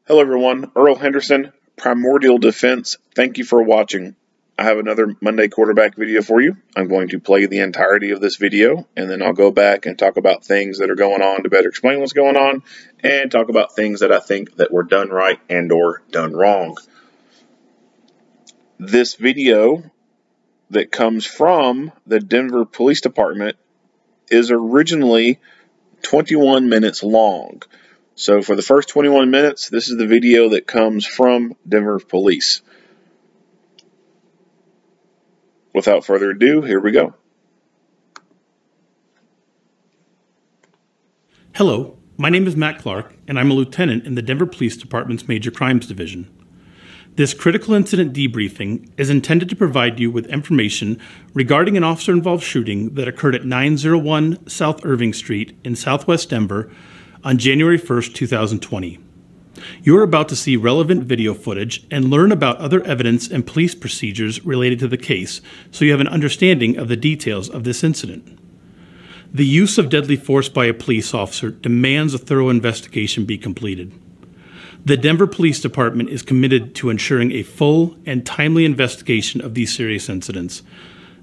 Hello everyone, Earl Henderson, Primordial Defense. Thank you for watching. I have another Monday quarterback video for you. I'm going to play the entirety of this video, and then I'll go back and talk about things that are going on to better explain what's going on, and talk about things that I think that were done right and or done wrong. This video that comes from the Denver Police Department is originally 21 minutes long. So for the first 21 minutes, this is the video that comes from Denver Police. Without further ado, here we go. Hello, my name is Matt Clark, and I'm a lieutenant in the Denver Police Department's Major Crimes Division. This critical incident debriefing is intended to provide you with information regarding an officer-involved shooting that occurred at 901 South Irving Street in Southwest Denver on January 1st, 2020. You are about to see relevant video footage and learn about other evidence and police procedures related to the case, so you have an understanding of the details of this incident. The use of deadly force by a police officer demands a thorough investigation be completed. The Denver Police Department is committed to ensuring a full and timely investigation of these serious incidents.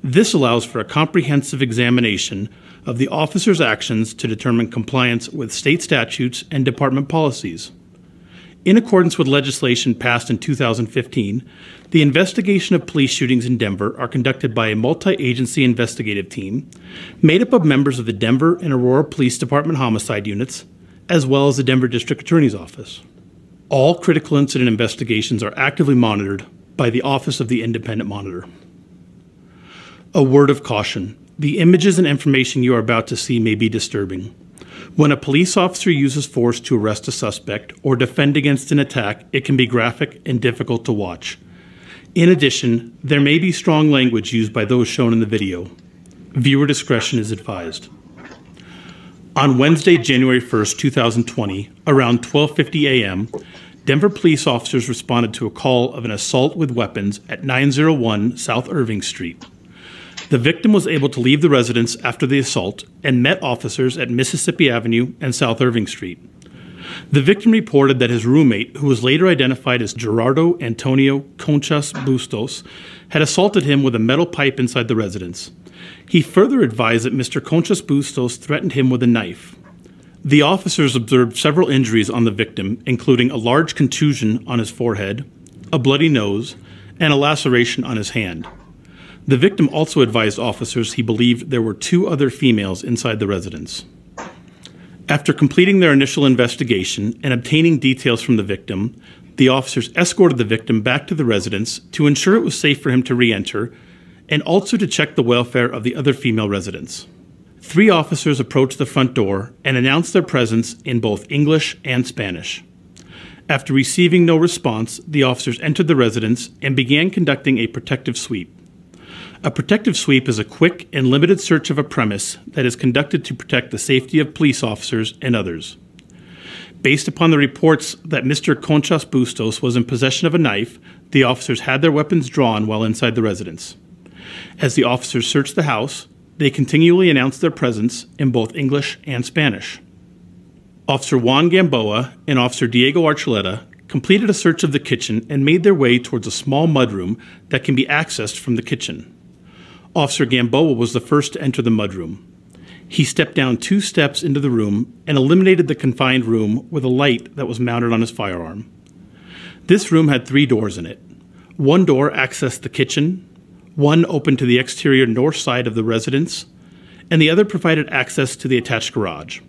This allows for a comprehensive examination of the officer's actions to determine compliance with state statutes and department policies. In accordance with legislation passed in 2015, the investigation of police shootings in Denver are conducted by a multi-agency investigative team made up of members of the Denver and Aurora Police Department homicide units, as well as the Denver District Attorney's Office. All critical incident investigations are actively monitored by the Office of the Independent Monitor. A word of caution. The images and information you are about to see may be disturbing. When a police officer uses force to arrest a suspect or defend against an attack, it can be graphic and difficult to watch. In addition, there may be strong language used by those shown in the video. Viewer discretion is advised. On Wednesday, January 1st, 2020, around 12:50 a.m., Denver police officers responded to a call of an assault with weapons at 901 South Irving Street. The victim was able to leave the residence after the assault and met officers at Mississippi Avenue and South Irving Street. The victim reported that his roommate, who was later identified as Gerardo Antonio Conchas Bustos, had assaulted him with a metal pipe inside the residence. He further advised that Mr. Conchas Bustos threatened him with a knife. The officers observed several injuries on the victim, including a large contusion on his forehead, a bloody nose, and a laceration on his hand. The victim also advised officers he believed there were two other females inside the residence. After completing their initial investigation and obtaining details from the victim, the officers escorted the victim back to the residence to ensure it was safe for him to re-enter and also to check the welfare of the other female residents. 3 officers approached the front door and announced their presence in both English and Spanish. After receiving no response, the officers entered the residence and began conducting a protective sweep. A protective sweep is a quick and limited search of a premise that is conducted to protect the safety of police officers and others. Based upon the reports that Mr. Conchas Bustos was in possession of a knife, the officers had their weapons drawn while inside the residence. As the officers searched the house, they continually announced their presence in both English and Spanish. Officer Juan Gamboa and Officer Diego Archuleta completed a search of the kitchen and made their way towards a small mudroom that can be accessed from the kitchen. Officer Gamboa was the first to enter the mudroom. He stepped down 2 steps into the room and eliminated the confined room with a light that was mounted on his firearm. This room had 3 doors in it. One door accessed the kitchen, one opened to the exterior north side of the residence, and the other provided access to the attached garage.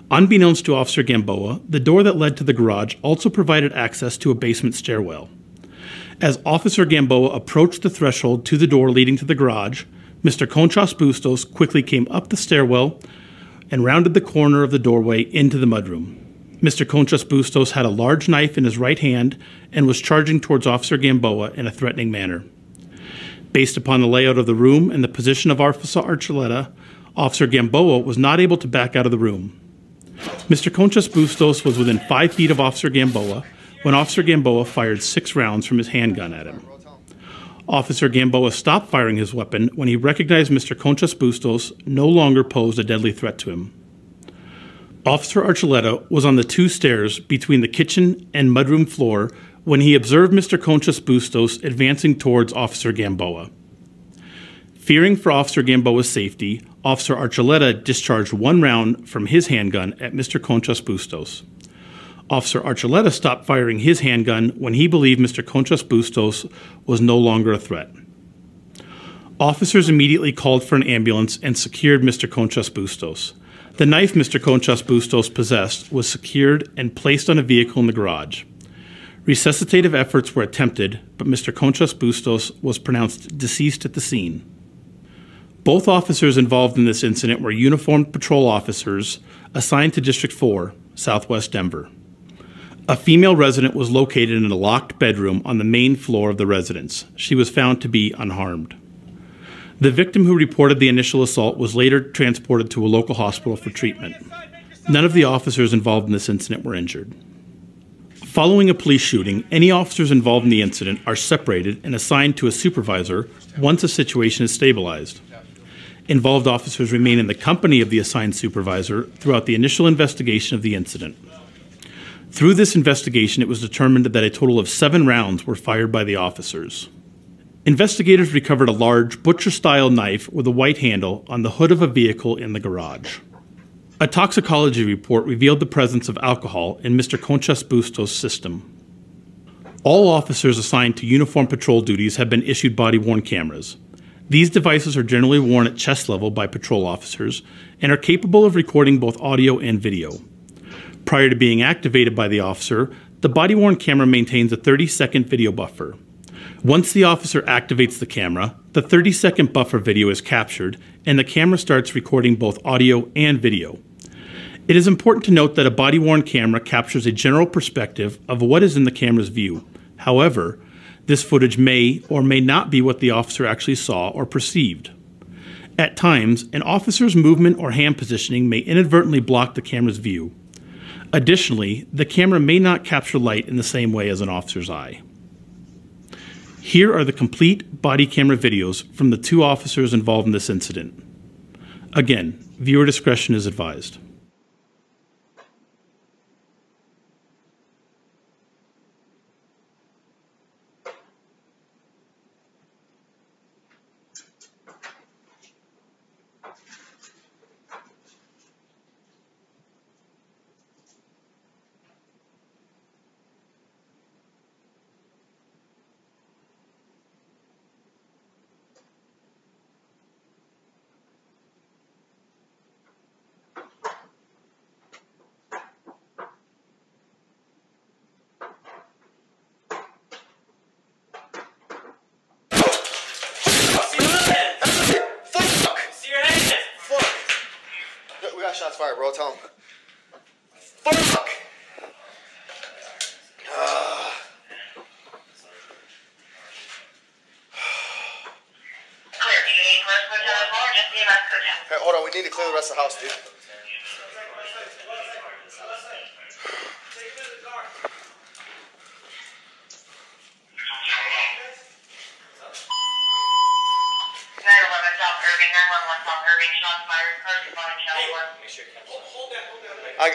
Unbeknownst to Officer Gamboa, the door that led to the garage also provided access to a basement stairwell. As Officer Gamboa approached the threshold to the door leading to the garage, Mr. Conchas Bustos quickly came up the stairwell and rounded the corner of the doorway into the mudroom. Mr. Conchas Bustos had a large knife in his right hand and was charging towards Officer Gamboa in a threatening manner. Based upon the layout of the room and the position of Officer Archuleta, Officer Gamboa was not able to back out of the room. Mr. Conchas Bustos was within 5 feet of Officer Gamboa when Officer Gamboa fired 6 rounds from his handgun at him. Officer Gamboa stopped firing his weapon when he recognized Mr. Conchas Bustos no longer posed a deadly threat to him. Officer Archuleta was on the 2 stairs between the kitchen and mudroom floor when he observed Mr. Conchas Bustos advancing towards Officer Gamboa. Fearing for Officer Gamboa's safety, Officer Archuleta discharged 1 round from his handgun at Mr. Conchas Bustos. Officer Archuleta stopped firing his handgun when he believed Mr. Conchas Bustos was no longer a threat. Officers immediately called for an ambulance and secured Mr. Conchas Bustos. The knife Mr. Conchas Bustos possessed was secured and placed on a vehicle in the garage. Resuscitative efforts were attempted, but Mr. Conchas Bustos was pronounced deceased at the scene. Both officers involved in this incident were uniformed patrol officers assigned to District 4, Southwest Denver. A female resident was located in a locked bedroom on the main floor of the residence. She was found to be unharmed. The victim who reported the initial assault was later transported to a local hospital for treatment. None of the officers involved in this incident were injured. Following a police shooting, any officers involved in the incident are separated and assigned to a supervisor once a situation is stabilized. Involved officers remain in the company of the assigned supervisor throughout the initial investigation of the incident. Through this investigation, it was determined that a total of 7 rounds were fired by the officers. Investigators recovered a large butcher-style knife with a white handle on the hood of a vehicle in the garage. A toxicology report revealed the presence of alcohol in Mr. Conchas Bustos' system. All officers assigned to uniform patrol duties have been issued body-worn cameras. These devices are generally worn at chest level by patrol officers and are capable of recording both audio and video. Prior to being activated by the officer, the body-worn camera maintains a 30-second video buffer. Once the officer activates the camera, the 30-second buffer video is captured and the camera starts recording both audio and video. It is important to note that a body-worn camera captures a general perspective of what is in the camera's view. However, this footage may or may not be what the officer actually saw or perceived. At times, an officer's movement or hand positioning may inadvertently block the camera's view. Additionally, the camera may not capture light in the same way as an officer's eye. Here are the complete body camera videos from the 2 officers involved in this incident. Again, viewer discretion is advised. Shots fired, bro. Tell him. Fuck! Hey, hold on. We need to clear the rest of the house, dude.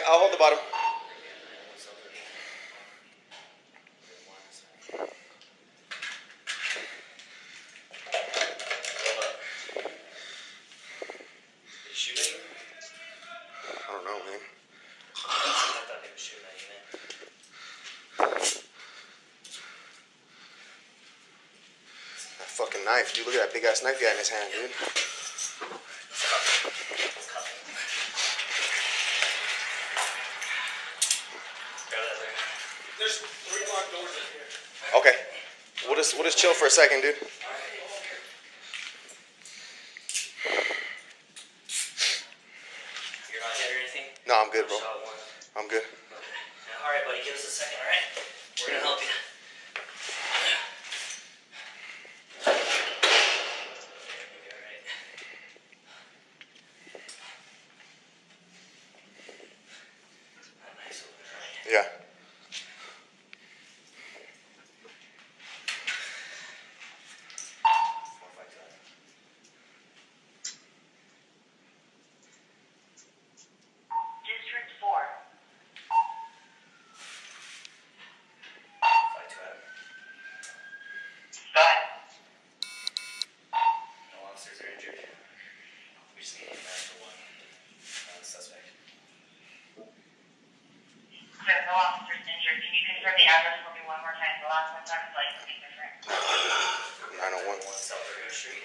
I'll hold the bottom. Shooting? I don't know, man. I thought they were shooting at you, man. That fucking knife, dude. Look at that big ass knife he had in his hand, dude. There's 3 locked doors in here. Okay. We'll just chill for a second, dude. You're not hit or anything? No, I'm good, bro. Shot one. I'm good. Alright, buddy, give us a second, alright? We're gonna help you. Yeah. District 4, no officers injured. Can you confirm the address for me one more time? The last one sounded like something different. 901. South River Street.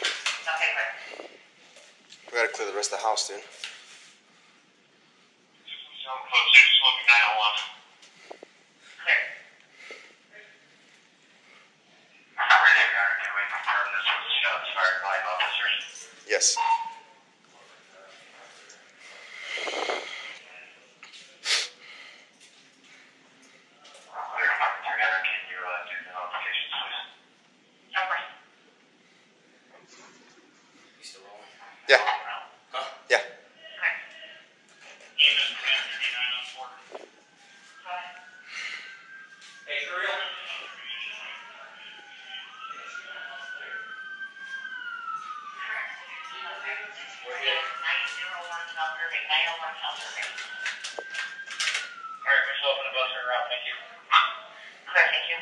Okay, clear. We gotta clear the rest of the house, dude. Clear. Yes. Of course. You still rolling? Yeah. Huh? Yeah. Clear. Hey, for real? We're here. 901 South Irving. 901 South Irving. Alright, we're still open the bus route, thank you. Clear, thank you.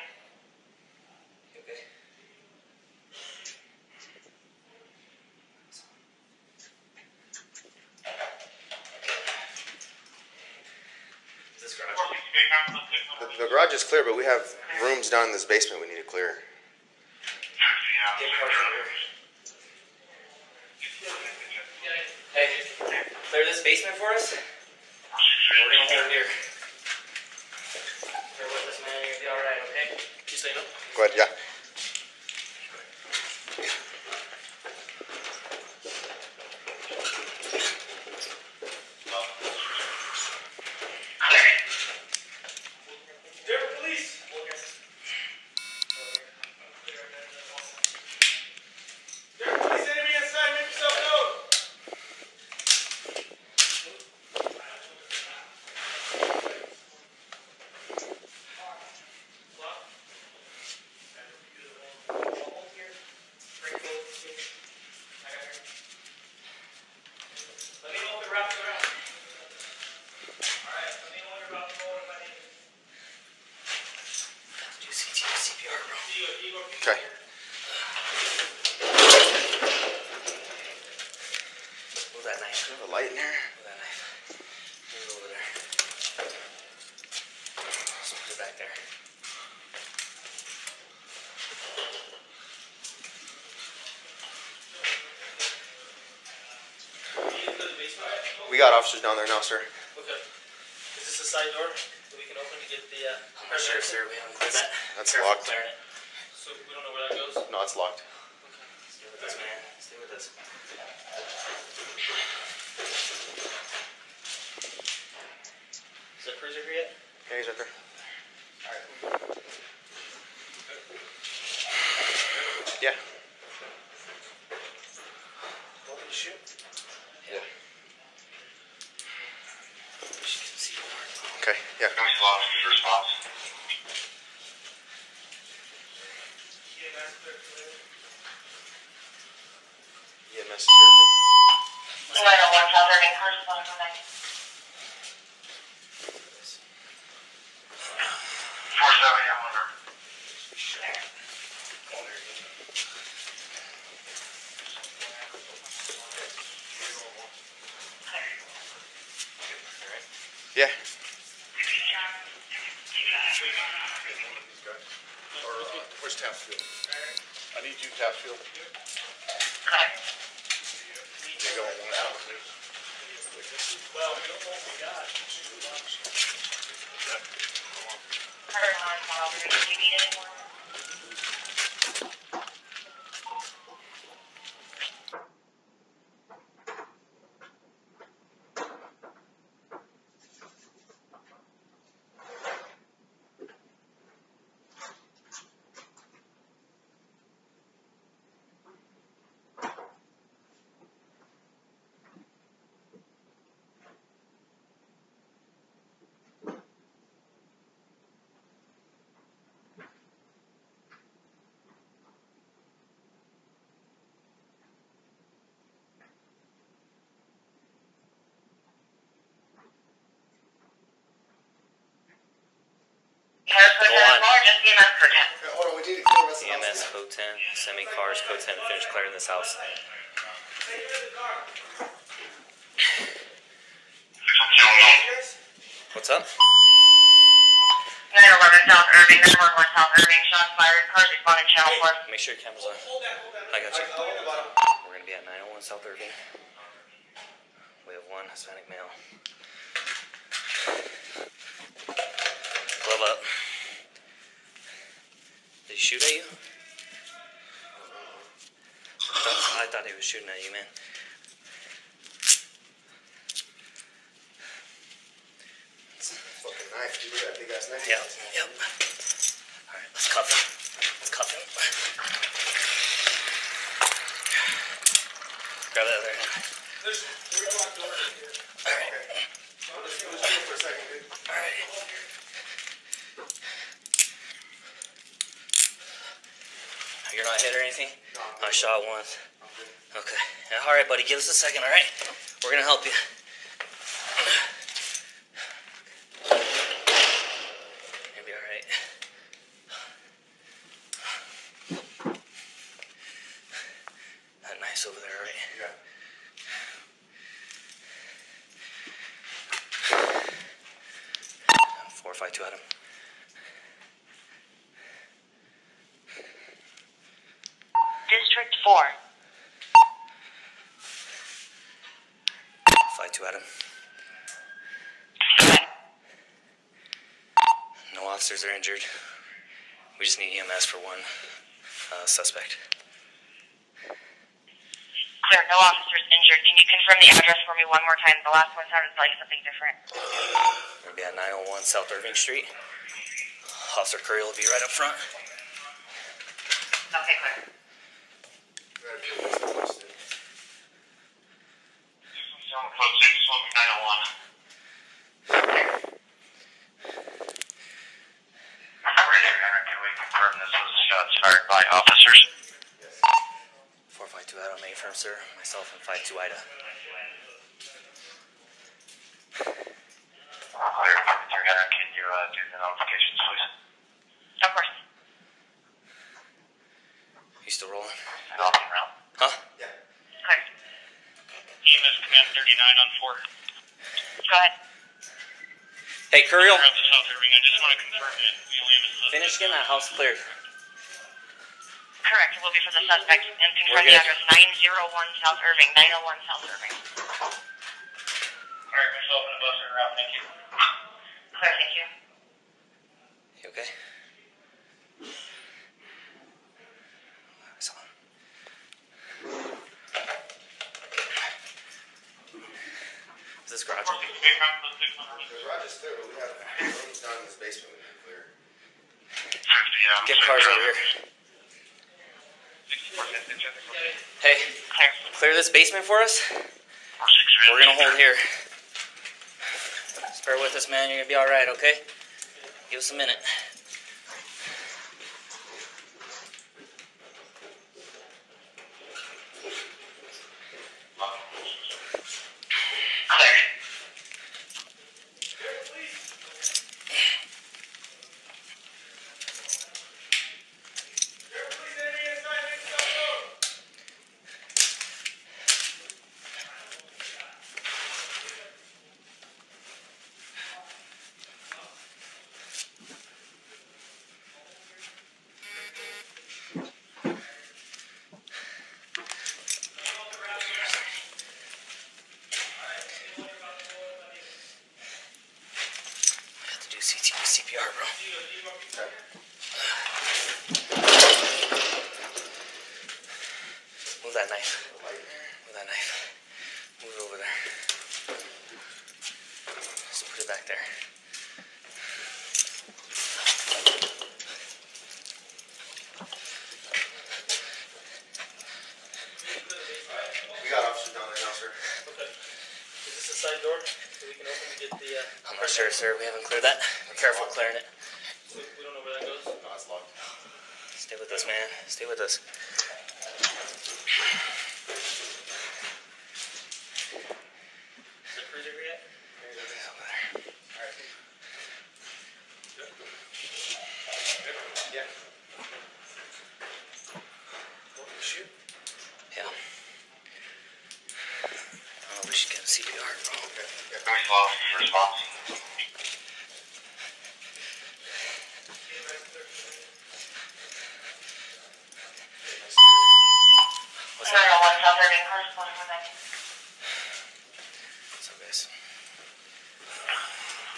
Okay. Is this garage? The garage is clear, but we have rooms down in this basement we need to clear. Get cars over here. Hey, clear this basement for us? We're gonna hold here. Bear with us, man. You're gonna be alright, okay? Just so you know. Go ahead, yeah. Denver police! Denver police, enemy inside, make yourself known! Let me know if it wraps around. Alright, let me know when you're about to roll if I need it. Do CPR, bro. Okay. Move that knife. Do you have a light in here? Move that knife. Move it over there. Just put it back there. We got officers down there now, sir. Okay. Is this a side door that we can open to get the I'm not sure, sir. We haven't cleared that. That's Careful locked. clearing it. so we don't know where that goes? No, it's locked. Stay with us, man. Stay with us. Is that cruiser here yet? Yeah, he's right there. Alright. Yeah. Want me to shoot? Yeah. She can see the door. Okay, yeah. EMS is here, bro. 901 South Irving. First one from next. 470, I'm under. Yeah. Where's Tapsfield? I need you, Tapsfield. You go on one out, please. Well, we don't know what we got. Do you need any more? Hold on, we need to clear the rest of the EMS house. code 10, semi cars code 10 to finish clearing this house. What's up? 911 South Irving, 911 South Irving, shots fired, cars responding channel 4. Make sure your camera's on. I got you. We're gonna be at 901 South Irving. We have one Hispanic male. Glove up. Did he shoot at you? I thought he was shooting at you, man. Fucking knife, dude. Look at that big ass knife. Yep. Alright, let's cuff him. Grab that other hand. There's a locked door here. Alright. Let's go for a second, dude. Alright. You're not hit or anything? No, I'm I good. shot once. I'm good. Okay. Yeah, alright, buddy. Give us a second, alright? We're gonna help you. You'll be alright. That knife's over there, right? Yeah. Four, 5, 2 at him. District 4. 5, 2 at him. No officers are injured. We just need EMS for one suspect. Clear, no officers injured. Can you confirm the address for me one more time? The last one sounded like something different. We'll be at 901 South Irving Street. Officer Curry will be right up front. Okay, clear. Fired by officers. 4, 5, 2 Ida, make firm, sir. Myself and 5, 2 Ida. Clear, 300. Can you do the notifications, please? Of course. You still rolling? And I'll be around. Huh? Clear. EMS Command 39 on 4. Go ahead. Hey, Curry, Clear up the South Irving. I just want to confirm that we only have a suspect. finish getting that house cleared. Correct. It will be for the suspect. And confirm We're the good. address 901 South Irving. 901 South Irving. Alright, myself and the bus are around. Thank you. Clear, thank you. You okay? Excellent. Is this garage? The garage is clear, but we have rooms down in this basement we need clear. Get cars over here. Hey, Clear. clear this basement for us. We're gonna hold here. Just bear with us, man. You're gonna be all right, okay? Give us a minute. Clear. We have to do CPR, bro. Move that knife. Move that knife. Move it over there. Just put it back there. We got officers down there now, sir. Okay. Is this a side door so we can open to get the, I'm not sure, sir. We haven't cleared that. Be careful clearing it. we don't know where that goes? No, it's locked. Stay with us, man. Stay with us. Is the freezer here yet? Over there. Yeah. Shoot. Yeah. Oh, we should get a CPR, bro. Okay. Yeah. Response. South Irving First, what was that? What's up, guys?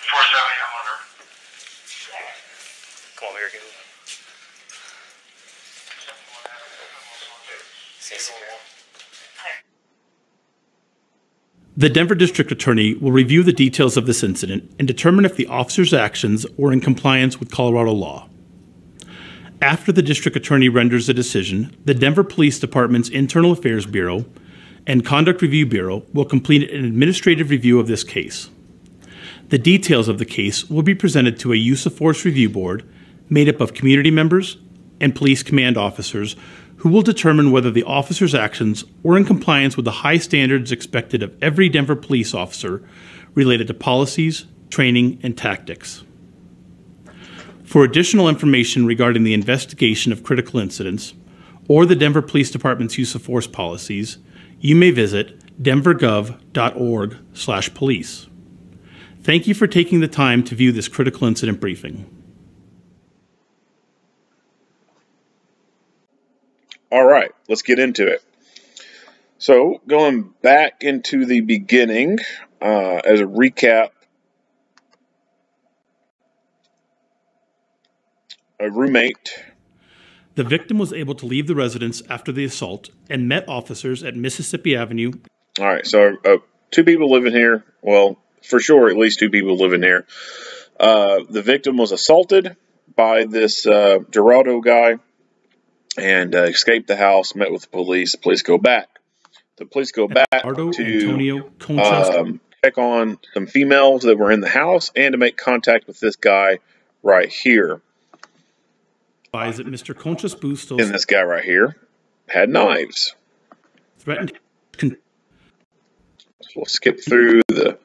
470, I'm under. Come over here, Google. Stacey here. The Denver District Attorney will review the details of this incident and determine if the officer's actions were in compliance with Colorado law. After the District Attorney renders a decision, the Denver Police Department's Internal Affairs Bureau and Conduct Review Bureau will complete an administrative review of this case. The details of the case will be presented to a Use of Force Review Board made up of community members and police command officers who will determine whether the officer's actions were in compliance with the high standards expected of every Denver police officer related to policies, training, and tactics. For additional information regarding the investigation of critical incidents or the Denver Police Department's use of force policies, you may visit denvergov.org/police. Thank you for taking the time to view this critical incident briefing. All right, let's get into it. So, going back into the beginning, as a recap, a roommate. The victim was able to leave the residence after the assault and met officers at Mississippi Avenue. All right, so two people living here. Well, for sure, at least two people living here. The victim was assaulted by this Gerardo guy and escaped the house, met with the police. The police go back. The police go back to check on some females that were in the house and to make contact with this guy right here. That Mr. Conchas Bustos and this guy right here had knives. Threatened. So we'll skip through the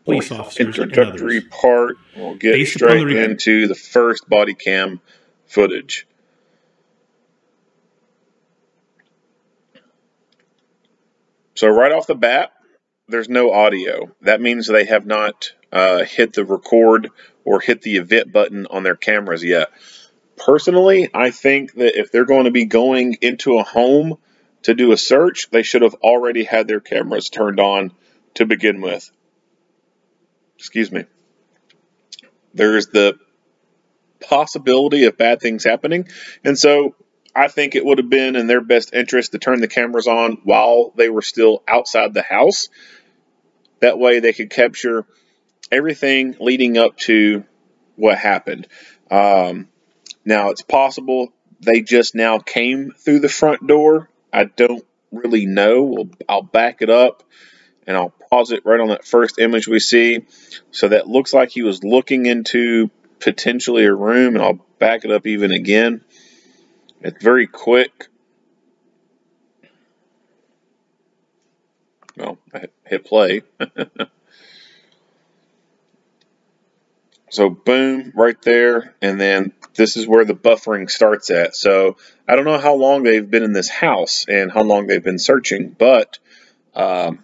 police officers introductory part. We'll get straight into the first body cam footage. So right off the bat, there's no audio. That means they have not hit the record or hit the event button on their cameras yet. Personally, I think that if they're going to be going into a home to do a search, they should have already had their cameras turned on to begin with. Excuse me. There's the possibility of bad things happening, and so I think it would have been in their best interest to turn the cameras on while they were still outside the house. That way they could capture everything leading up to what happened. Now, it's possible they just now came through the front door. I don't really know. I'll back it up and I'll pause it right on that first image we see. So that looks like he was looking into potentially a room, and I'll back it up even again. It's very quick. Well, I hit play. So boom, right there, and then this is where the buffering starts at. So I don't know how long they've been in this house and how long they've been searching, but I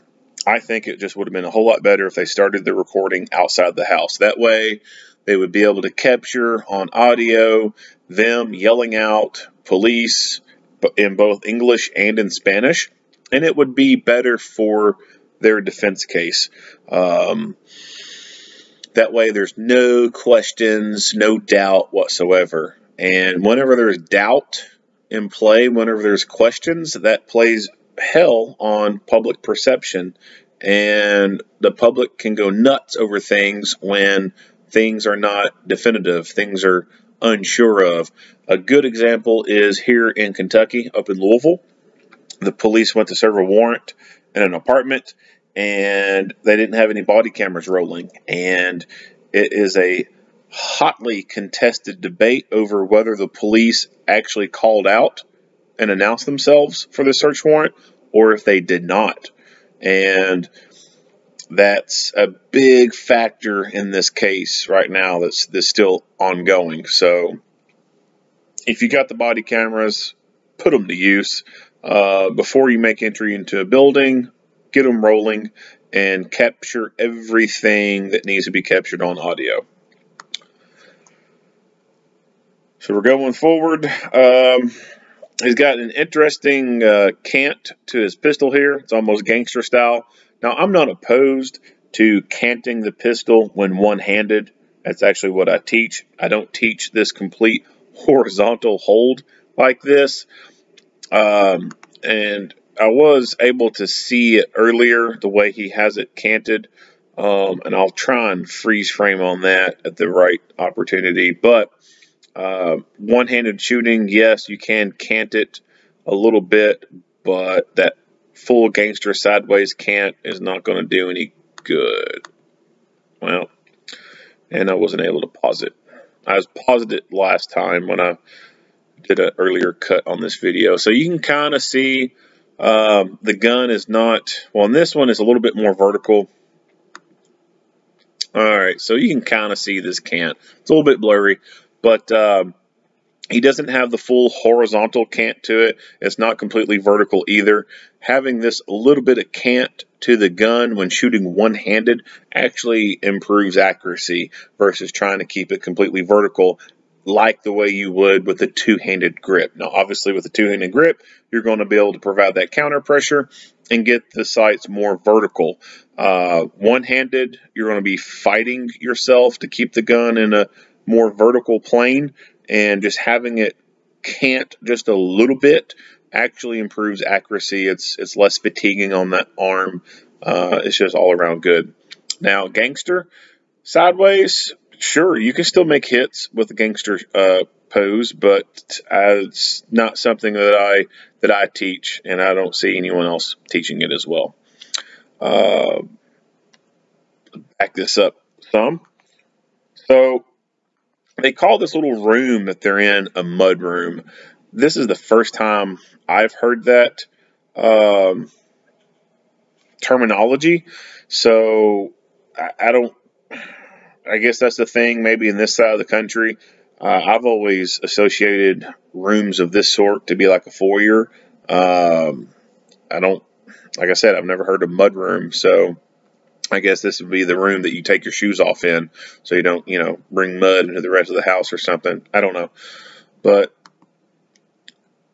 think it just would have been a whole lot better if they started the recording outside the house. That way they would be able to capture on audio them yelling out police in both English and in Spanish, and it would be better for their defense case. That way there's no questions, no doubt whatsoever. And whenever there's doubt in play, whenever there's questions, that plays hell on public perception. And the public can go nuts over things when things are not definitive, things are unsure of. A good example is here in Kentucky, up in Louisville. The police went to serve a warrant in an apartment, and they didn't have any body cameras rolling. And it is a hotly contested debate over whether the police actually called out and announced themselves for the search warrant or if they did not. And that's a big factor in this case right now that's still ongoing. So if you got the body cameras, put them to use. Before you make entry into a building, get them rolling and capture everything that needs to be captured on audio. So we're going forward. He's got an interesting cant to his pistol here. It's almost gangster style. Now, I'm not opposed to canting the pistol when one-handed. That's actually what I teach. I don't teach this complete horizontal hold like this. And I was able to see it earlier, the way he has it canted. And I'll try and freeze frame on that at the right opportunity. But one-handed shooting, yes, you can cant it a little bit, but that full gangster sideways cant is not going to do any good. Well, and I wasn't able to pause it. I paused it last time when I did an earlier cut on this video. So you can kind of see the gun is not, well, in this one is a little bit more vertical. Alright, so you can kind of see this cant. It's a little bit blurry, but he doesn't have the full horizontal cant to it. It's not completely vertical either. Having this a little bit of cant to the gun when shooting one-handed actually improves accuracy versus trying to keep it completely vertical like the way you would with a two-handed grip. Now, obviously, with a two-handed grip, you're going to be able to provide that counter pressure and get the sights more vertical. One-handed, you're going to be fighting yourself to keep the gun in a more vertical plane, and just having it cant just a little bit actually improves accuracy. It's less fatiguing on that arm. It's just all around good. Now, gangster, sideways, sure, you can still make hits with the gangster pose, but it's not something that I teach, and I don't see anyone else teaching it as well. Back this up some. So they call this little room that they're in a mud room. This is the first time I've heard that terminology. So I guess that's the thing maybe in this side of the country. I've always associated rooms of this sort to be like a foyer. Like I said, I've never heard of mud room, so I guess this would be the room that you take your shoes off in so you don't, bring mud into the rest of the house or something. I don't know. But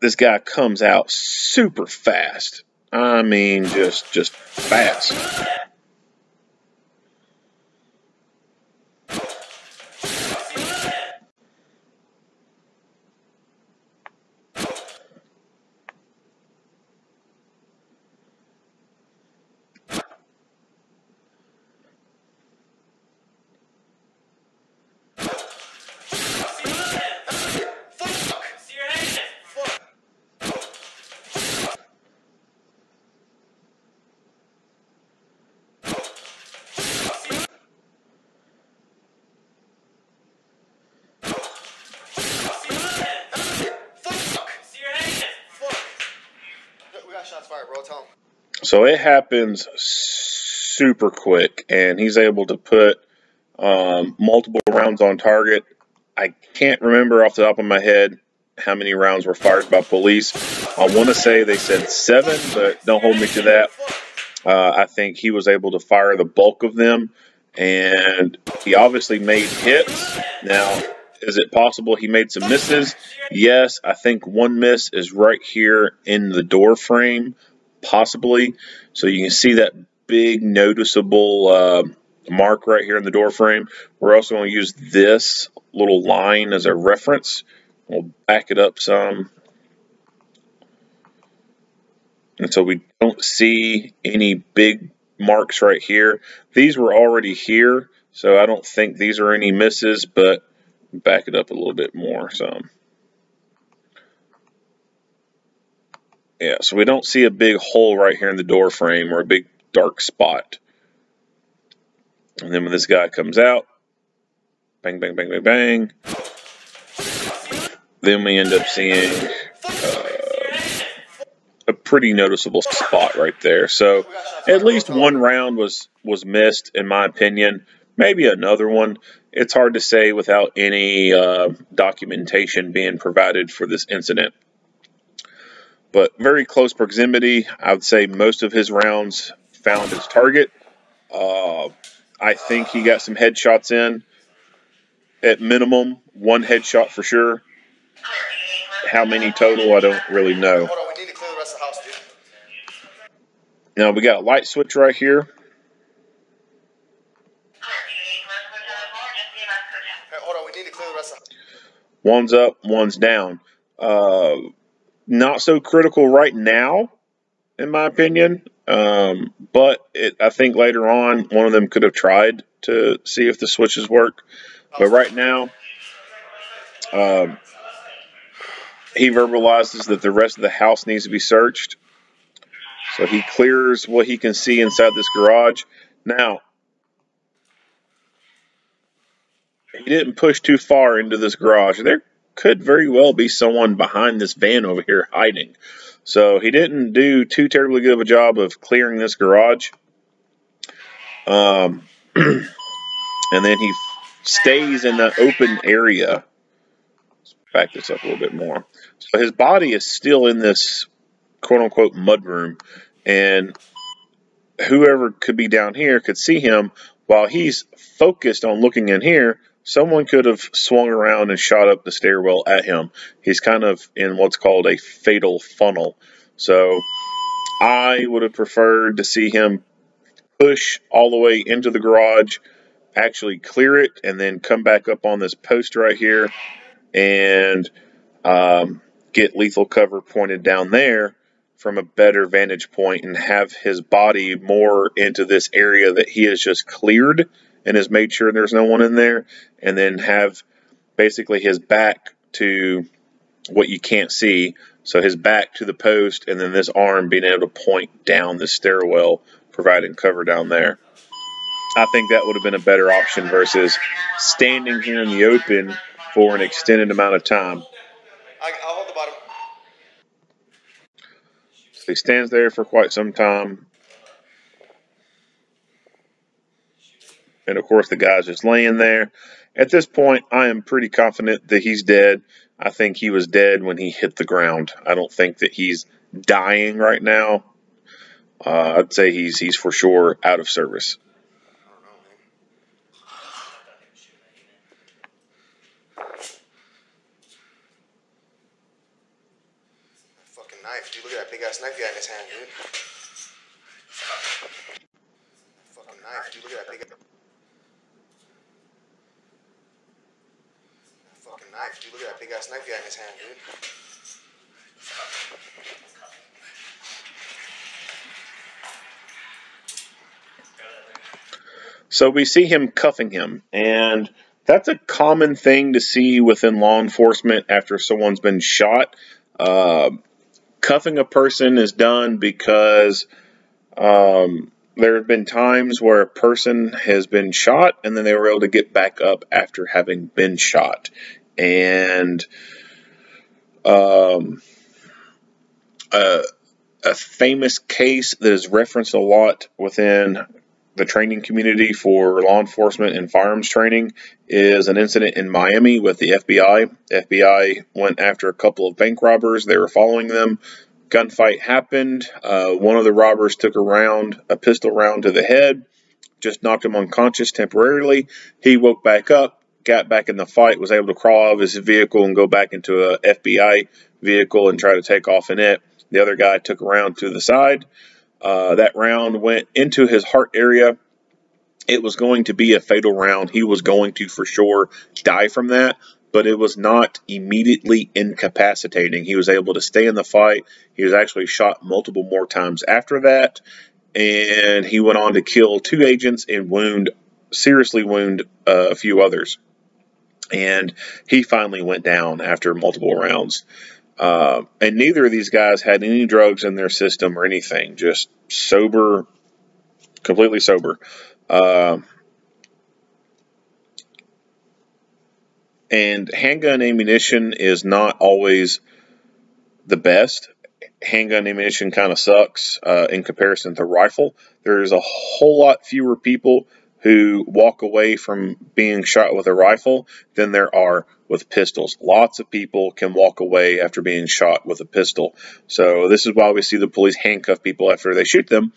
this guy comes out super fast. I mean, just fast. Shots fired, bro. Tell him. So it happens super quick, and he's able to put multiple rounds on target. I can't remember off the top of my head how many rounds were fired by police. I want to say they said 7, but don't hold me to that. I think he was able to fire the bulk of them, and he obviously made hits. Now, is it possible he made some misses? Yes, I think one miss is right here in the door frame, possibly. So you can see that big noticeable mark right here in the door frame. We're also going to use this little line as a reference. We'll back it up some. And so we don't see any big marks right here. These were already here, so I don't think these are any misses, but back it up a little bit more. Yeah, so we don't see a big hole right here in the door frame or a big dark spot. And then when this guy comes out, bang, bang, bang, bang, bang, then we end up seeing a pretty noticeable spot right there. So at least one round was missed, in my opinion. Maybe another one. It's hard to say without any documentation being provided for this incident. But very close proximity. I would say most of his rounds found his target. I think he got some headshots in. At minimum, one headshot for sure. How many total, I don't really know. Hold on, we need to clear the rest of the house, dude. Now, we got a light switch right here. Hey, hold on, we need to clear the rest of the house. One's up, one's down. Not so critical right now, in my opinion. But I think later on, one of them could have tried to see if the switches work. But right now, he verbalizes that the rest of the house needs to be searched. So he clears what he can see inside this garage. Now, he didn't push too far into this garage. There could very well be someone behind this van over here hiding. So he didn't do too terribly good of a job of clearing this garage. And then he stays in the open area. Let's back this up a little bit more. So his body is still in this quote-unquote mudroom. And whoever could be down here could see him while he's focused on looking in here. Someone could have swung around and shot up the stairwell at him. He's kind of in what's called a fatal funnel. So I would have preferred to see him push all the way into the garage, actually clear it, and then come back up on this post right here and get lethal cover pointed down there from a better vantage point and have his body more into this area that he has just cleared and has made sure there's no one in there, and then have basically his back to what you can't see. So his back to the post, and then this arm being able to point down the stairwell, providing cover down there. I think that would have been a better option versus standing here in the open for an extended amount of time. I'll hold the bottom. So he stands there for quite some time. And of course the guy's just laying there. At this point, I am pretty confident that he's dead. I think he was dead when he hit the ground. I don't think that he's dying right now. I'd say he's for sure out of service. I don't know, man. Fucking knife, dude. Look at that big ass knife he had in his hand, dude. Fucking knife, dude. Look at that big. Fucking knife, dude. Look at that big ass knife he had in his hand, dude. So we see him cuffing him, and that's a common thing to see within law enforcement after someone's been shot. Cuffing a person is done because there have been times where a person has been shot and then they were able to get back up after having been shot. And a famous case that is referenced a lot within the training community for law enforcement and firearms training is an incident in Miami with the FBI. The FBI went after a couple of bank robbers. They were following them. Gunfight happened. One of the robbers took a pistol round to the head, just knocked him unconscious temporarily. He woke back up, got back in the fight, was able to crawl out of his vehicle and go back into a FBI vehicle and try to take off in it. The other guy took a round to the side. That round went into his heart area. It was going to be a fatal round. He was going to for sure die from that, but it was not immediately incapacitating. He was able to stay in the fight. He was actually shot multiple more times after that, and he went on to kill 2 agents and seriously wound a few others. And he finally went down after multiple rounds. And neither of these guys had any drugs in their system or anything, just sober, completely sober. And handgun ammunition is not always the best. Handgun ammunition kind of sucks in comparison to rifle. There's a whole lot fewer people who walk away from being shot with a rifle than there are with pistols. Lots of people can walk away after being shot with a pistol. So this is why we see the police handcuff people after they shoot them,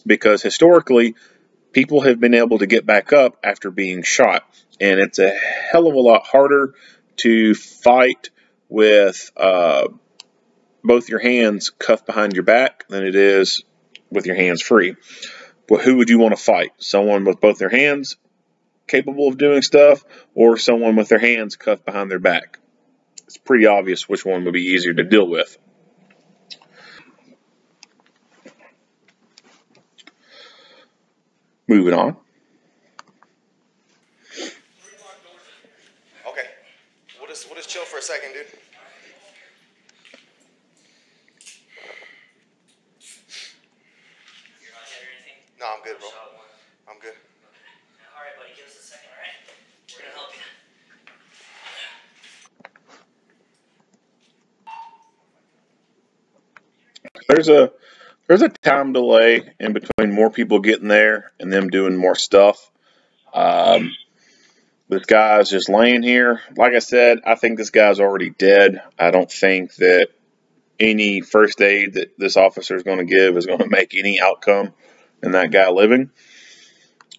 because historically people have been able to get back up after being shot. And it's a hell of a lot harder to fight with both your hands cuffed behind your back than it is with your hands free. But who would you want to fight? Someone with both their hands capable of doing stuff, or someone with their hands cuffed behind their back? It's pretty obvious which one would be easier to deal with. Moving on. Okay. We'll just chill for a second, dude. You're not hit or anything? No, I'm good, bro. I'm good. All right, buddy. Give us a second, all right? We're going to help you. There's a time delay in between more people getting there and them doing more stuff. This guy's just laying here. Like I said, I think this guy's already dead. I don't think that any first aid that this officer is going to give is going to make any outcome in that guy living.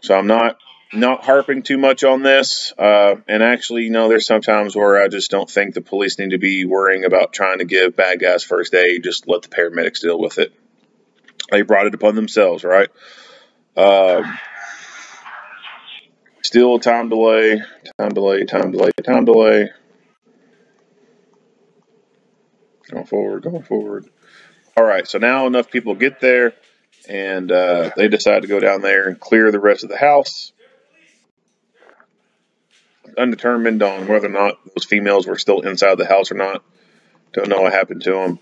So I'm not harping too much on this. And actually, there's sometimes where I just don't think the police need to be worrying about trying to give bad guys first aid. Just let the paramedics deal with it. They brought it upon themselves, right? Still time delay. Going forward. All right, so now enough people get there, and they decide to go down there and clear the rest of the house. Undetermined on whether or not those females were still inside the house or not. Don't know what happened to them.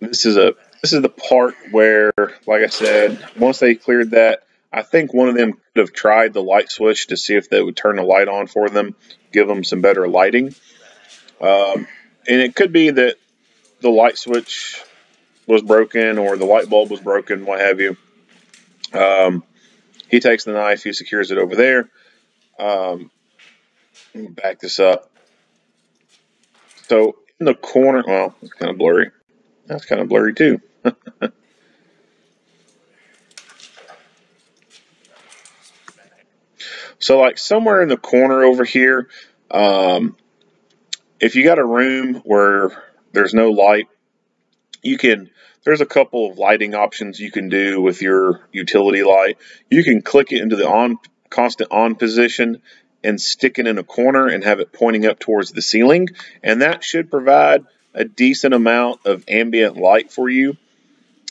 This is the part where, like I said, once they cleared that, I think one of them could have tried the light switch to see if they would turn the light on for them, give them some better lighting. And it could be that the light switch was broken or the light bulb was broken, what have you. He takes the knife, he secures it over there. Back this up. So in the corner, well, it's kind of blurry. That's kind of blurry too. So like somewhere in the corner over here, if you got a room where there's no light, there's a couple of lighting options you can do with your utility light. You can click it into the constant on position and stick it in a corner and have it pointing up towards the ceiling, and that should provide a decent amount of ambient light for you.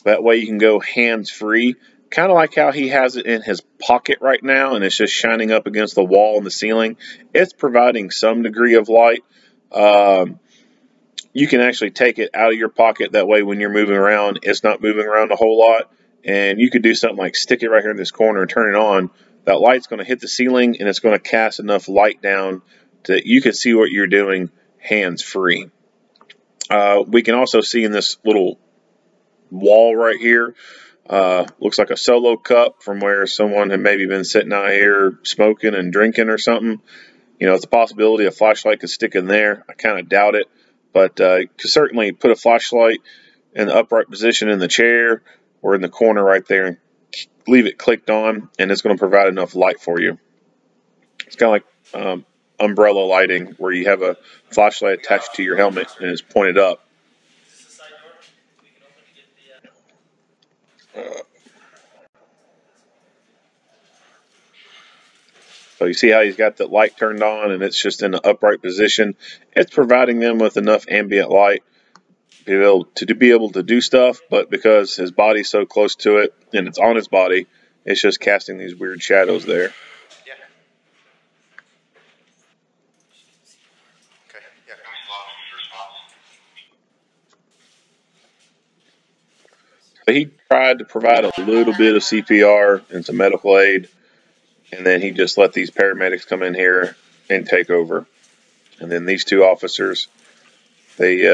That way you can go hands-free, kind of like how he has it in his pocket right now, and it's just shining up against the wall and the ceiling. It's providing some degree of light. You can actually take it out of your pocket. That way when you're moving around, it's not moving around a whole lot. And you could do something like stick it right here in this corner and turn it on. That light's going to hit the ceiling, and it's going to cast enough light down that you can see what you're doing hands-free. We can also see in this little wall right here, looks like a Solo cup from where someone had maybe been sitting out here smoking and drinking or something. It's a possibility a flashlight could stick in there. I kind of doubt it, but you could certainly put a flashlight in the upright position in the chair or in the corner right there and leave it clicked on, and it's going to provide enough light for you. It's kind of like umbrella lighting, where you have a flashlight attached to your helmet and it's pointed up. So you see how he's got the light turned on and it's just in the upright position. It's providing them with enough ambient light to be able to do stuff, but because his body's so close to it and it's on his body, it's just casting these weird shadows there. Yeah. Okay, yeah. So he tried to provide a little bit of CPR and some medical aid, and then he just let these paramedics come in here and take over. And then these two officers, they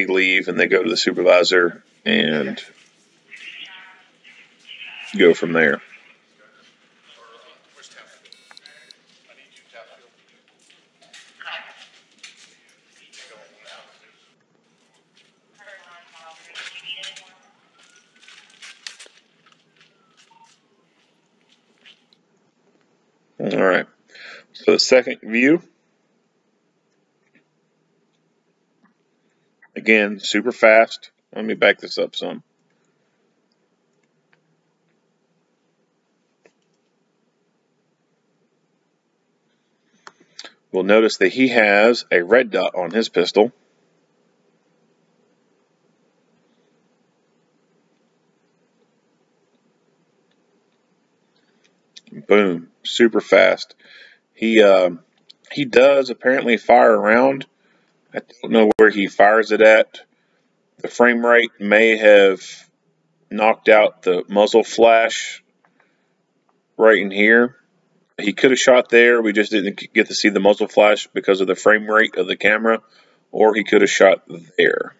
leave and they go to the supervisor and go from there. All right. So the second view. Again, super fast. Let me back this up some. We'll notice that he has a red dot on his pistol. Boom, super fast. He does apparently fire around. I don't know where he fires it at. The frame rate may have knocked out the muzzle flash right in here. He could have shot there. We just didn't get to see the muzzle flash because of the frame rate of the camera. Or he could have shot there.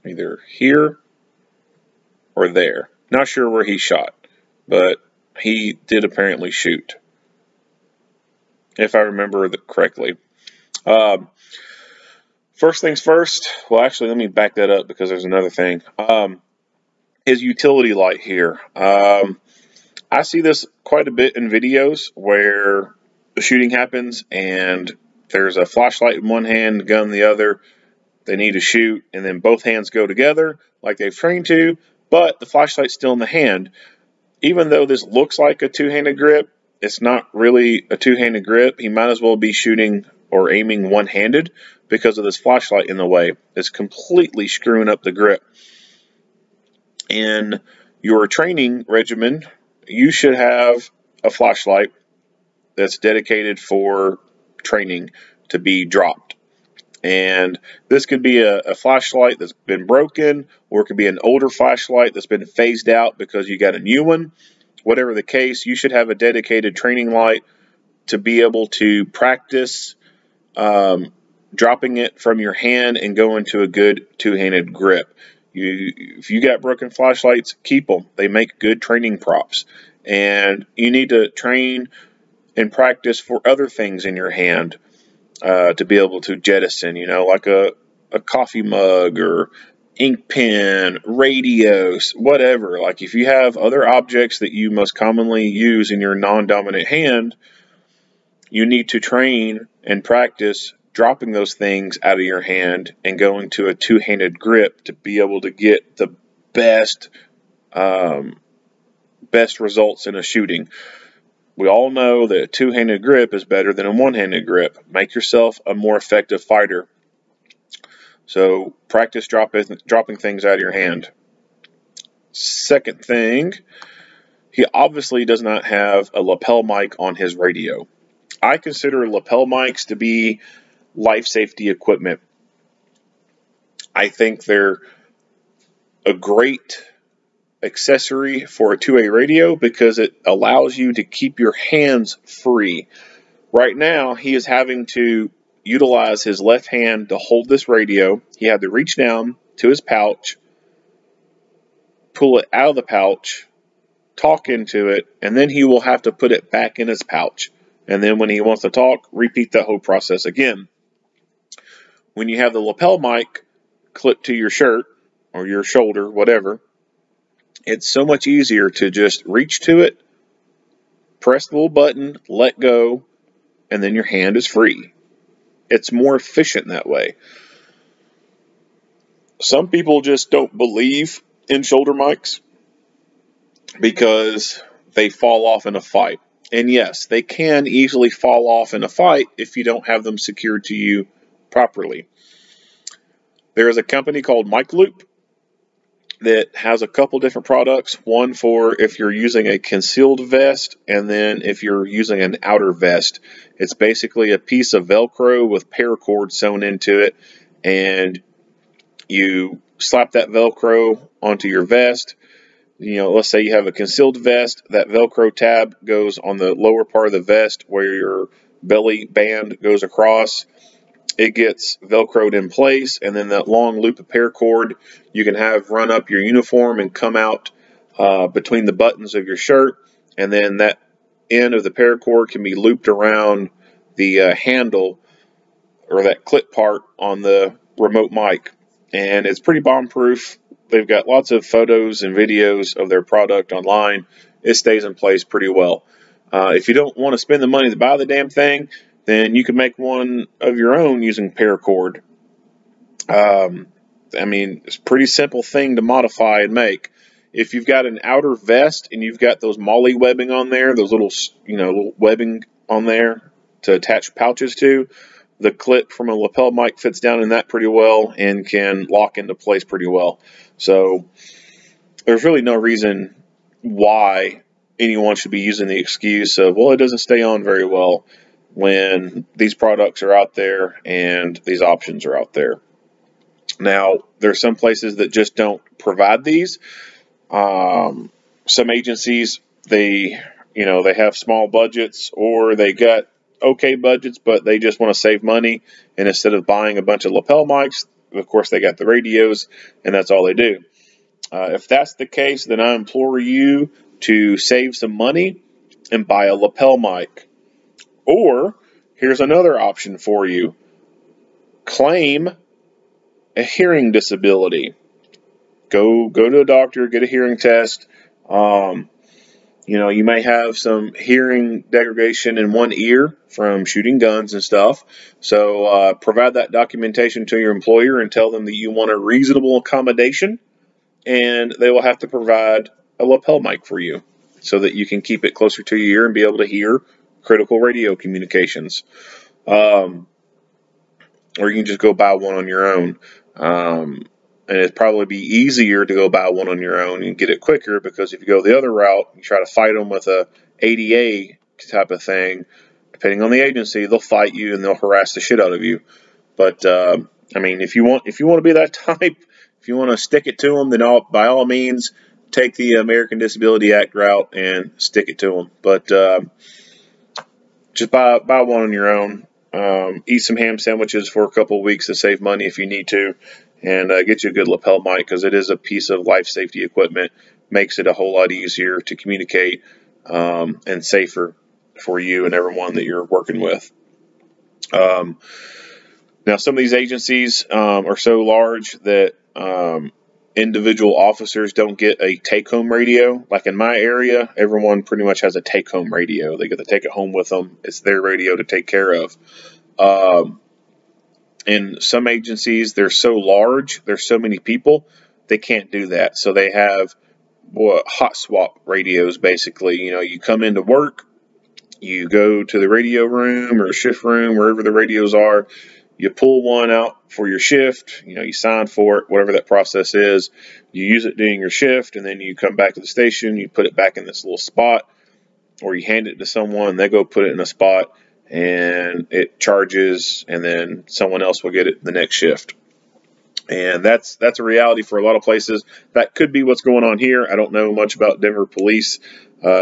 Either here or there. Not sure where he shot, but he did apparently shoot, if I remember correctly. First things first, well, actually, let me back that up because there's another thing. His utility light here. I see this quite a bit in videos where the shooting happens and there's a flashlight in one hand, gun in the other. They need to shoot, and then both hands go together like they've trained to, but the flashlight's still in the hand. Even though this looks like a two-handed grip, it's not really a two-handed grip. He might as well be shooting or aiming one-handed because of this flashlight in the way. It's completely screwing up the grip. In your training regimen, you should have a flashlight that's dedicated for training to be dropped. And this could be a flashlight that's been broken, or it could be an older flashlight that's been phased out because you got a new one. Whatever the case, you should have a dedicated training light to be able to practice dropping it from your hand and go into a good two-handed grip. If you got broken flashlights, keep them. They make good training props. And you need to train and practice for other things in your hand. To be able to jettison, like a coffee mug or ink pen, radios, whatever. Like if you have other objects that you most commonly use in your non-dominant hand, you need to train and practice dropping those things out of your hand and going to a two-handed grip to be able to get the best results in a shooting. We all know that a two-handed grip is better than a one-handed grip. Make yourself a more effective fighter. So practice dropping things out of your hand. Second thing, he obviously does not have a lapel mic on his radio. I consider lapel mics to be life safety equipment. I think they're a great accessory for a 2A radio because it allows you to keep your hands free. Right now, he is having to utilize his left hand to hold this radio. He had to reach down to his pouch, pull it out of the pouch, talk into it, and then he will have to put it back in his pouch. And then when he wants to talk, repeat that whole process again. When you have the lapel mic clipped to your shirt or your shoulder, whatever, it's so much easier to just reach to it, press the little button, let go, and then your hand is free. It's more efficient that way. Some people just don't believe in shoulder mics because they fall off in a fight. And yes, they can easily fall off in a fight if you don't have them secured to you properly. There is a company called Mic Loop that has a couple different products. One for if you're using a concealed vest, and then if you're using an outer vest. It's basically a piece of Velcro with paracord sewn into it, and you slap that Velcro onto your vest. Let's say you have a concealed vest. That Velcro tab goes on the lower part of the vest where your belly band goes across. It gets Velcroed in place, and then that long loop of paracord you can have run up your uniform and come out between the buttons of your shirt, and then that end of the paracord can be looped around the handle or that clip part on the remote mic, and it's pretty bomb-proof. They've got lots of photos and videos of their product online. It stays in place pretty well. If you don't want to spend the money to buy the damn thing, then you can make one of your own using paracord. I mean, it's a pretty simple thing to modify and make. If you've got an outer vest and you've got those MOLLE webbing on there, those little, little webbing on there to attach pouches to, the clip from a lapel mic fits down in that pretty well and can lock into place pretty well. So there's really no reason why anyone should be using the excuse of, well, it doesn't stay on very well, when these products are out there and these options are out there. Now, there are some places that just don't provide these. Some agencies, they have small budgets, or they got okay budgets, but they just want to save money. And instead of buying a bunch of lapel mics, of course, they got the radios, and that's all they do. If that's the case, then I implore you to save some money and buy a lapel mic. Or here's another option for you. Claim a hearing disability. Go to a doctor, get a hearing test. You may have some hearing degradation in one ear from shooting guns and stuff. So provide that documentation to your employer and tell them that you want a reasonable accommodation, and they will have to provide a lapel mic for you so that you can keep it closer to your ear and be able to hear critical radio communications. Or you can just go buy one on your own. And it'd probably be easier to go buy one on your own and get it quicker, because if you go the other route, you try to fight them with a ADA type of thing, depending on the agency, they'll fight you and they'll harass the shit out of you. But I mean, if you want to be that type, if you want to stick it to them, then by all means, take the American Disability Act route and stick it to them. But just buy one on your own. Eat some ham sandwiches for a couple of weeks to save money if you need to, and get you a good lapel mic, because it is a piece of life safety equipment. Makes it a whole lot easier to communicate and safer for you and everyone that you're working with. Now, some of these agencies are so large that individual officers don't get a take-home radio. Like in my area, everyone pretty much has a take-home radio. They get to take it home with them. It's their radio to take care of. In some agencies, they're so large, there's so many people, they can't do that. So they have hot swap radios, basically. You come into work, you go to the radio room or shift room, wherever the radios are, you pull one out for your shift, you sign for it, whatever that process is. You use it during your shift, and then you come back to the station, you put it back in this little spot, or you hand it to someone, they go put it in a spot, and it charges, and then someone else will get it the next shift. And that's a reality for a lot of places. That could be what's going on here. I don't know much about Denver police.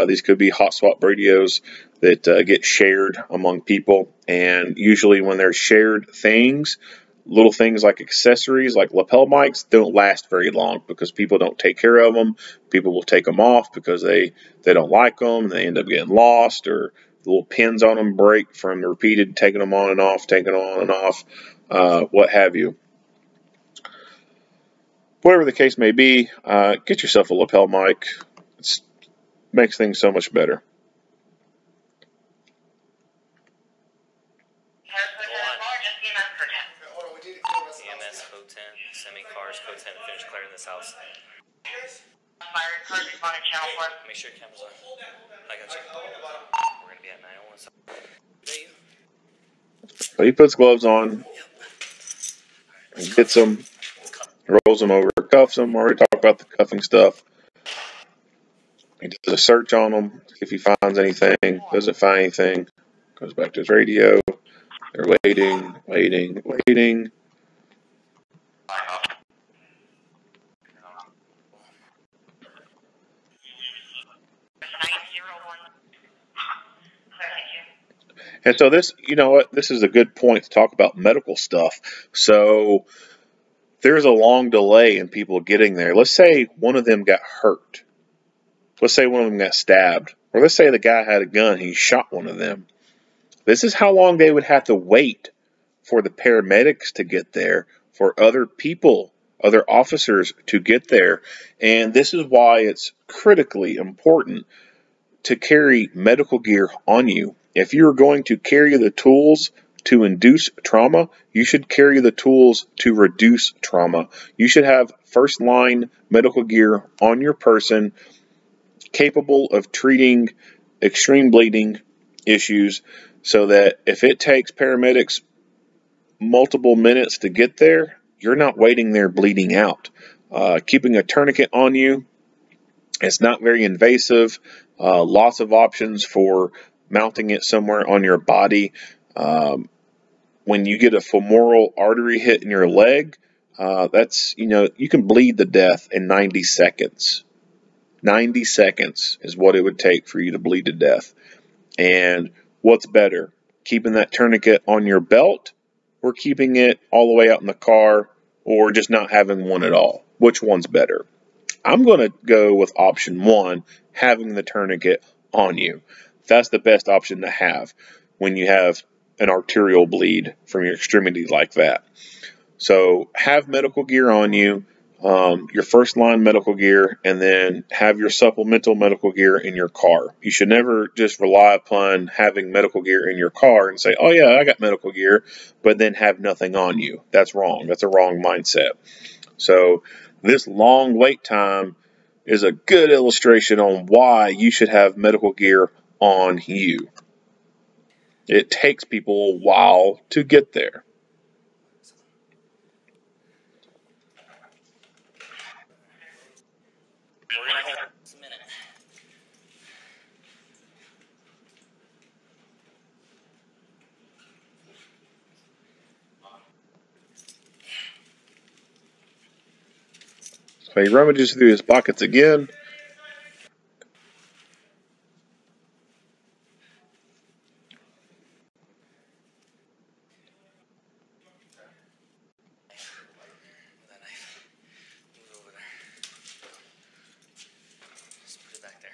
These could be hot swap radios that get shared among people. And usually when they're shared things, little things like accessories, like lapel mics, don't last very long, because people don't take care of them. People will take them off because they don't like them. They end up getting lost, or the little pins on them break from the repeated taking them on and off, what have you. Whatever the case may be, get yourself a lapel mic. It makes things so much better. EMS code 10, semi-cars code 10 to finish clearing this house. Fire car responded channel 4. Make sure your camera's on. I got you. We're going to be at 901. So he puts gloves on, and gets them, rolls them over, cuffs them. Already talked about the cuffing stuff. He does a search on them, if he finds anything. Doesn't find anything. Goes back to his radio. They're waiting. And so this, this is a good point to talk about medical stuff. So there's a long delay in people getting there. Let's say one of them got hurt. Let's say one of them got stabbed. Or let's say the guy had a gun and he shot one of them. This is how long they would have to wait for the paramedics to get there, for other people, other officers to get there. And this is why it's critically important to carry medical gear on you. If you're going to carry the tools to induce trauma, you should carry the tools to reduce trauma. You should have first-line medical gear on your person capable of treating extreme bleeding issues so that if it takes paramedics multiple minutes to get there, you're not waiting there bleeding out. Keeping a tourniquet on you, it's not very invasive. Lots of options for mounting it somewhere on your body. When you get a femoral artery hit in your leg, that's, you can bleed to death in 90 seconds. 90 seconds is what it would take for you to bleed to death. And what's better, keeping that tourniquet on your belt or keeping it all the way out in the car or just not having one at all? Which one's better? I'm going to go with option one, having the tourniquet on you. That's the best option to have when you have an arterial bleed from your extremity like that. So have medical gear on you, your first line medical gear, and then have your supplemental medical gear in your car. You should never just rely upon having medical gear in your car and say, oh yeah, I got medical gear, but then have nothing on you. That's wrong. That's a wrong mindset. So this long wait time is a good illustration on why you should have medical gear on you. It takes people a while to get there. We're gonna hold just a minute. So he rummages through his pockets again. That knife. Move it over there. Just put it back there.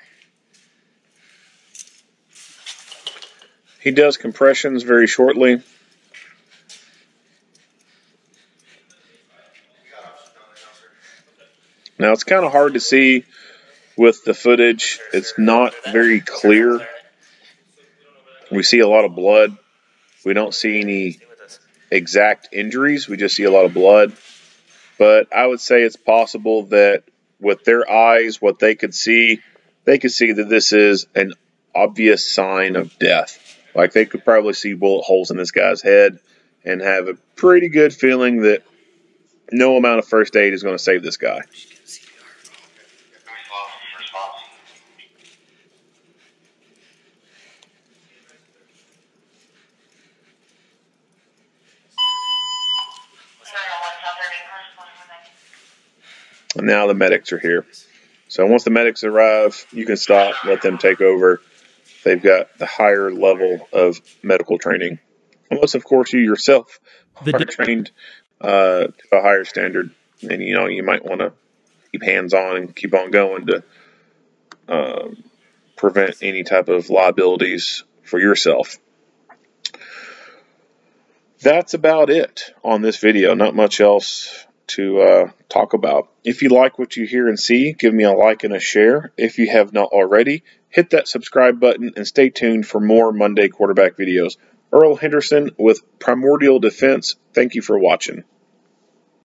He does compressions very shortly. Now it's kind of hard to see with the footage. It's not very clear. We see a lot of blood. We don't see any exact injuries. We just see a lot of blood. But I would say it's possible that with their eyes, what they could see that this is an obvious sign of death. Like they could probably see bullet holes in this guy's head and have a pretty good feeling that no amount of first aid is going to save this guy. And now the medics are here. So once the medics arrive, you can stop, let them take over. They've got the higher level of medical training. Unless, of course, you yourself are trained to a higher standard. And, you might want to keep hands on and keep on going to prevent any type of liabilities for yourself. That's about it on this video. Not much else to talk about. If you like what you hear and see, give me a like and a share. If you have not already, hit that subscribe button and stay tuned for more Monday quarterback videos. Earl Henderson with Primordial Defense. Thank you for watching.